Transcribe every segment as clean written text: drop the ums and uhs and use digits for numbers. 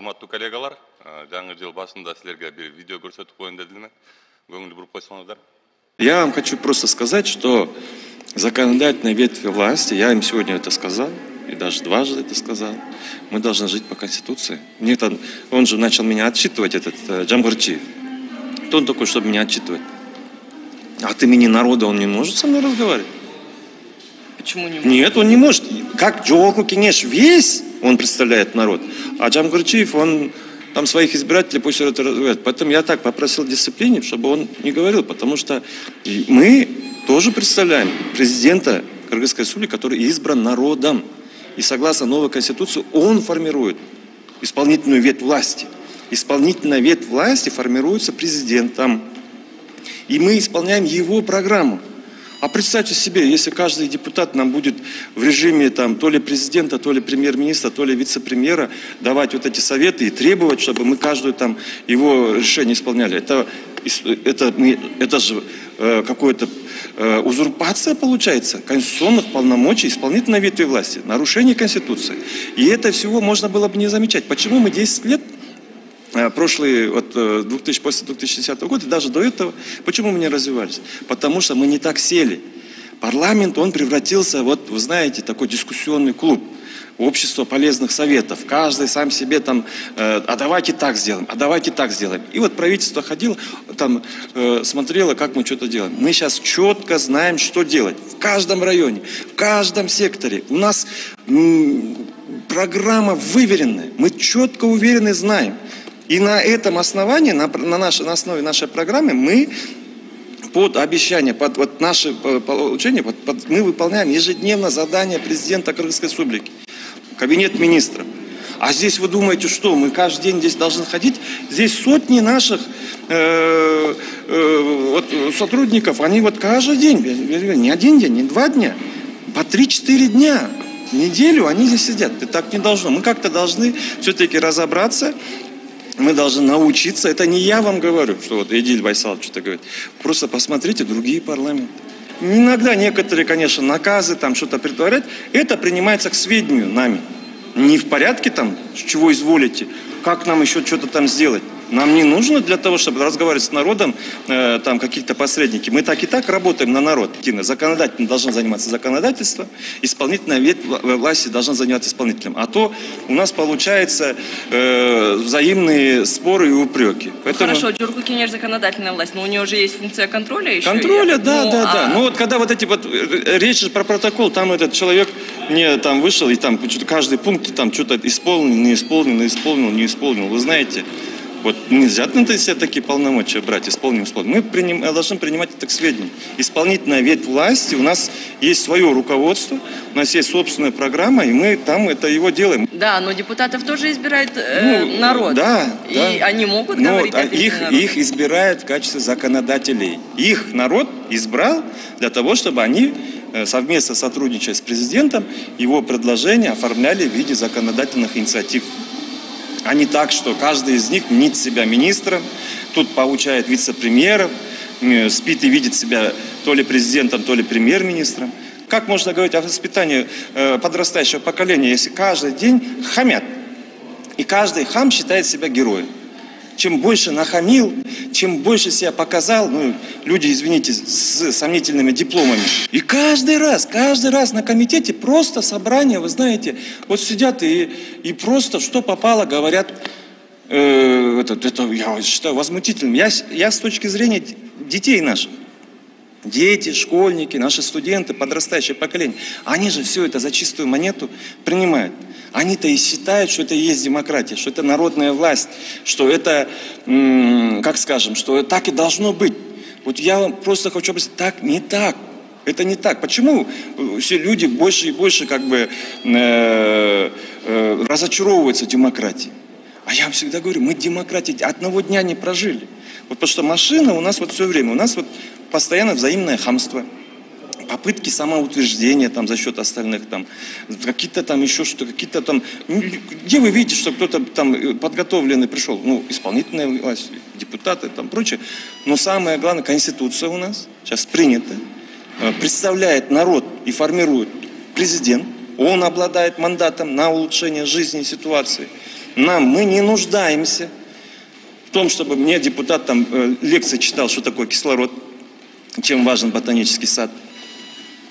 Урматтуу коллегалар, жаңы жыл башында силерге bir видео көрсөтүп коеюн дедим. Көңүл буруп койсоңуздар. Я вам хочу просто сказать, что законодательная ветвь власти, я им сегодня это сказал, и даже дважды это сказал, мы должны жить по Конституции. Он же начал меня отчитывать, этот Джамгырчиев. Кто он такой, чтобы меня отчитывать? От имени народа он не может со мной разговаривать. Почему не может? Нет, он не может. Как Джооху Кенеш весь, он представляет народ, а Джамгырчиев, он там своих избирателей пусть это разговаривает. Поэтому я так попросил дисциплине, чтобы он не говорил, потому что мы тоже представляем президента Кыргызской республики, который избран народом. И согласно новой конституции он формирует исполнительную ветвь власти. Исполнительная ветвь власти формируется президентом. И мы исполняем его программу. А представьте себе, если каждый депутат нам будет в режиме там, то ли президента, то ли премьер-министра, то ли вице-премьера давать вот эти советы и требовать, чтобы мы каждую там его решение исполняли. Это же какое-то узурпация получается конституционных полномочий исполнительной ветви власти, нарушение Конституции. И это всего можно было бы не замечать. Почему мы 10 лет прошлые, после 2010 года, и даже до этого, почему мы не развивались? Потому что мы не так сели. Парламент, он превратился, вот вы знаете, такой дискуссионный клуб, общество полезных советов. Каждый сам себе там, а давайте так сделаем, а давайте так сделаем. И вот правительство ходило, там смотрело, как мы что-то делаем. Мы сейчас четко знаем, что делать. В каждом районе, в каждом секторе. У нас программа выверенная. Мы четко уверены, знаем. И на этом основании, на основе нашей программы, мы под обещание, под наше получение, мы выполняем ежедневно задания президента Кыргызской республики, кабинет министров. А здесь вы думаете, что мы каждый день здесь должны ходить? Здесь сотни наших сотрудников, они вот каждый день, не один день, не 2 дня, по 3-4 дня, неделю они здесь сидят. И так не должно. Мы как-то должны все-таки разобраться. Мы должны научиться, это не я вам говорю, что вот Эдиль Байсалов что-то говорит, просто посмотрите другие парламенты. Иногда некоторые, конечно, наказы, там что-то предварять, это принимается к сведению нами. Не в порядке там, чего изволите, как нам еще что-то там сделать. Нам не нужно для того, чтобы разговаривать с народом, там какие-то посредники. Мы так и так работаем на народ. Законодательно должен заниматься законодательством, исполнительная ветвь власти должна заниматься исполнителем. А то у нас получается взаимные споры и упреки. Поэтому... Хорошо, Джооху Кенеш законодательная власть, но у него же есть функция контроля еще. Контроля, да. Ну вот когда вот эти вот, речь же про протокол, там этот человек мне там вышел, и там каждый пункт там что-то исполнил, не исполнил. Вы знаете, вот нельзя на себя такие полномочия брать, исполним. Мы должны принимать это к сведению. Исполнительная ветвь власти, у нас есть свое руководство, у нас есть собственная программа, и мы там это его делаем. Да, но депутатов тоже избирает народ. Да. И они могут говорить их избирают в качестве законодателей. Их народ избрал для того, чтобы они совместно сотрудничая с президентом, его предложения оформляли в виде законодательных инициатив. А не так, что каждый из них мнит себя министром, тут получает вице-премьеров, спит и видит себя то ли президентом, то ли премьер-министром. Как можно говорить о воспитании подрастающего поколения, если каждый день хамят, и каждый хам считает себя героем? Чем больше нахамил, чем больше себя показал, люди, извините, с сомнительными дипломами. И каждый раз на комитете просто собрание, вы знаете, вот сидят и просто что попало говорят, это я считаю возмутительным. Я с точки зрения детей наших, дети, школьники, наши студенты, подрастающее поколение, они же все это за чистую монету принимают. Они-то и считают, что это и есть демократия, что это народная власть, что это, что так и должно быть. Вот я вам просто хочу объяснить, так не так. Это не так. Почему все люди больше и больше разочаровываются в демократии? А я вам всегда говорю, мы демократии одного дня не прожили. Вот потому что машина у нас вот все время, у нас вот постоянно взаимное хамство. Попытки самоутверждения там, за счет остальных, там, какие-то там еще что-то, какие-то там... Где вы видите, что кто-то там подготовленный пришел? Исполнительная власть, депутаты, там прочее. Но самое главное, Конституция у нас сейчас принята, представляет народ и формирует президент. Он обладает мандатом на улучшение жизни и ситуации. Мы не нуждаемся в том, чтобы мне депутат там лекции читал, что такое кислород, чем важен ботанический сад.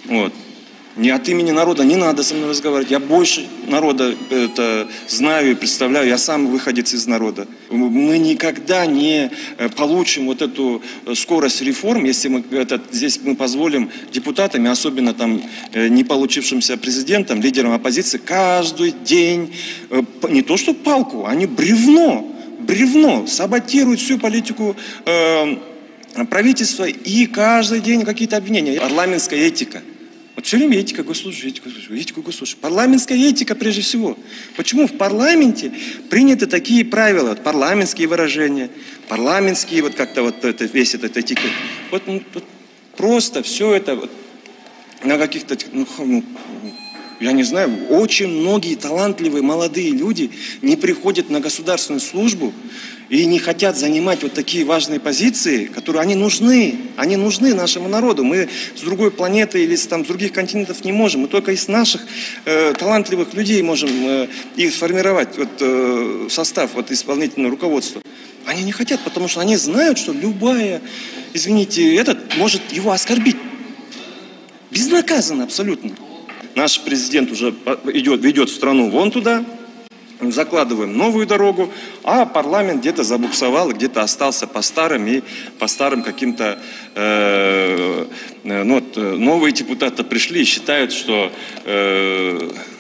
Вот. Не от имени народа не надо со мной разговаривать. Я больше народа это знаю и представляю. Я сам выходец из народа. Мы никогда не получим вот эту скорость реформ, если здесь мы позволим депутатам, и особенно там не получившимся президентам, лидерам оппозиции, каждый день, не то что палку, они бревно саботируют всю политику правительства, и каждый день какие-то обвинения. Парламентская этика. Вот все время этика госслужащих, этика госслужащих. Парламентская этика прежде всего. Почему в парламенте приняты такие правила, парламентские выражения, парламентские вот как-то вот это, весь этот этикет. Вот просто все это вот на каких-то, я не знаю, очень многие талантливые молодые люди не приходят на государственную службу и не хотят занимать вот такие важные позиции, которые они нужны нашему народу. Мы с другой планеты или с других континентов не можем. Мы только из наших талантливых людей можем их сформировать, состав исполнительного руководства. Они не хотят, потому что они знают, что любая, извините, этот может его оскорбить. Безнаказанно абсолютно. Наш президент уже ведет страну вон туда, закладываем новую дорогу, а парламент где-то забуксовал, где-то остался по старым каким-то... новые депутаты пришли и считают, что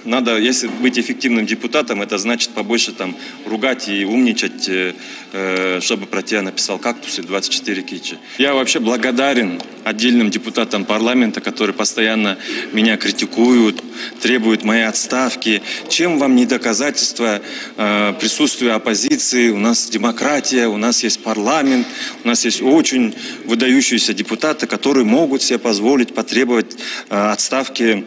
надо, если быть эффективным депутатом, это значит побольше там ругать и умничать, чтобы про тебя написал «Кактус» и 24 кичи. Я вообще благодарен отдельным депутатам парламента, которые постоянно меня критикуют, требуют моей отставки. Чем вам не доказательство присутствия оппозиции? У нас демократия, у нас есть парламент, у нас есть очень выдающиеся депутаты, которые могут себе позволить потребовать отставки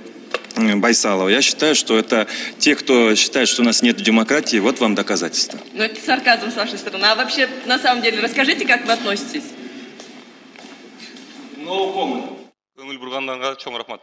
Байсалова. Я считаю, что это те, кто считает, что у нас нет демократии, вот вам доказательства. Ну, это сарказм с вашей стороны. А вообще, на самом деле, расскажите, как вы относитесь? Көңіл бұрғандарыңа чоң рахмат.